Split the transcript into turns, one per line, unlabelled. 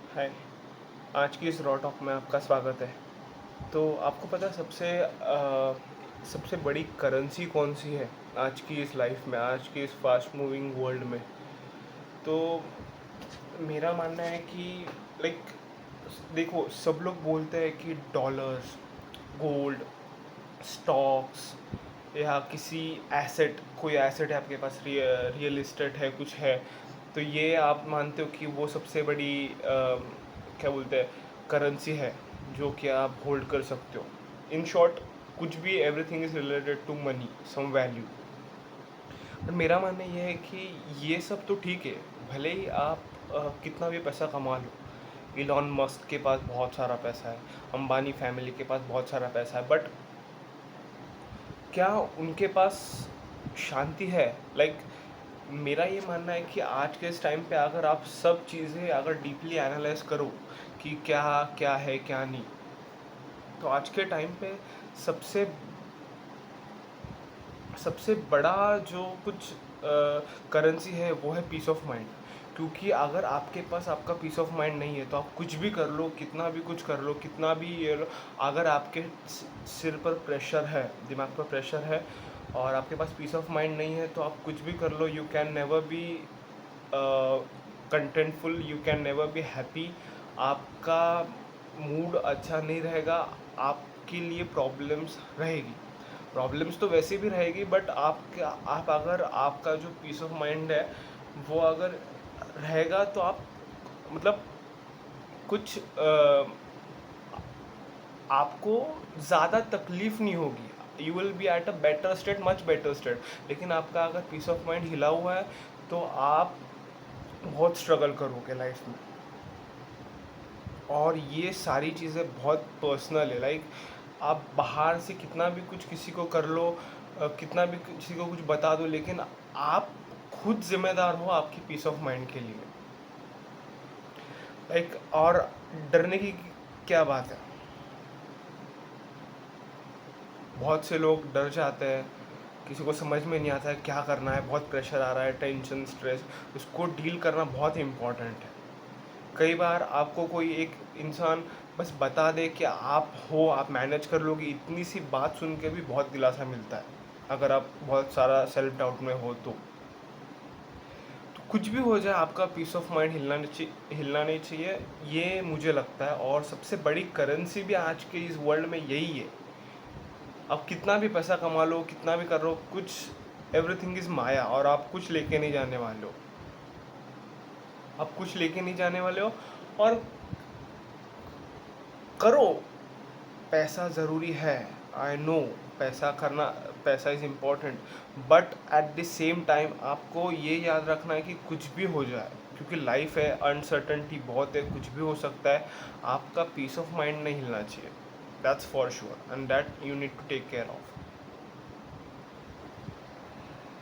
हाय। आज की इस रॉ टॉक में आपका स्वागत है। तो आपको पता है सबसे बड़ी करेंसी कौन सी है आज की इस लाइफ में, आज की इस फास्ट मूविंग वर्ल्ड में? तो मेरा मानना है कि लाइक देखो, सब लोग बोलते हैं कि डॉलर्स, गोल्ड, स्टॉक्स या किसी एसेट, कोई एसेट है आपके पास, रियल इस्टेट है, कुछ है, तो ये आप मानते हो कि वो सबसे बड़ी क्या बोलते हैं, करेंसी है जो कि आप होल्ड कर सकते हो। इन शॉर्ट, कुछ भी, everything is related to money, some value. पर मेरा मानना ये है कि ये सब तो ठीक है, भले ही आप कितना भी पैसा कमा लो। इलॉन मस्क के पास बहुत सारा पैसा है, अंबानी फैमिली के पास बहुत सारा पैसा है, बट क्या उनके पास शांति है? मेरा ये मानना है कि आज के इस टाइम पे अगर आप सब चीज़ें अगर डीपली एनालाइज करो कि क्या क्या है क्या नहीं, तो आज के टाइम पे सबसे सबसे बड़ा जो कुछ करेंसी है वो है पीस ऑफ माइंड। क्योंकि अगर आपके पास आपका पीस ऑफ माइंड नहीं है तो आप कुछ भी कर लो, कितना भी कुछ कर लो, कितना भी ये लो, अगर आपके सिर पर प्रेशर है, दिमाग पर प्रेशर है, और आपके पास पीस ऑफ माइंड नहीं है, तो आप कुछ भी कर लो, you can never be contentful, you can never be happy. आपका मूड अच्छा नहीं रहेगा, आपके लिए प्रॉब्लम्स रहेगी। प्रॉब्लम्स तो वैसे भी रहेगी, बट आप अगर आपका जो पीस ऑफ माइंड है वो अगर रहेगा तो आप मतलब कुछ आपको ज़्यादा तकलीफ़ नहीं होगी, you will be at a better state, much better state. लेकिन आपका अगर पीस ऑफ माइंड हिला हुआ है तो आप बहुत स्ट्रगल करोगे लाइफ में। और ये सारी चीज़ें बहुत पर्सनल है। आप बाहर से कितना भी कुछ किसी को कर लो, कितना भी किसी को कुछ बता दो, लेकिन आप खुद जिम्मेदार हो आपकी पीस ऑफ माइंड के लिए। और डरने की क्या बात है? बहुत से लोग डर जाते हैं, किसी को समझ में नहीं आता है क्या करना है, बहुत प्रेशर आ रहा है, टेंशन, स्ट्रेस, उसको डील करना बहुत इम्पॉर्टेंट है। कई बार आपको कोई एक इंसान बस बता दे कि आप हो, आप मैनेज कर लोगे, इतनी सी बात सुन के भी बहुत दिलासा मिलता है। अगर आप बहुत सारा सेल्फ डाउट में हो तो कुछ भी हो जाए, आपका पीस ऑफ माइंड हिलना नहीं चाहिए, ये मुझे लगता है। और सबसे बड़ी करेंसी भी आज के इस वर्ल्ड में यही है। आप कितना भी पैसा कमा लो, कितना भी कर लो, कुछ, एवरीथिंग इज़ माया, और आप कुछ लेके नहीं जाने वाले हो। आप कुछ लेके नहीं जाने वाले हो। और करो, पैसा ज़रूरी है, आई नो, पैसा करना, पैसा is important, but at the same time आपको ये याद रखना है कि कुछ भी हो जाए, क्योंकि लाइफ है, अनसर्टनटी बहुत है, कुछ भी हो सकता है, आपका पीस ऑफ माइंड नहीं हिलना चाहिए। That's for sure, and that you need to take care of.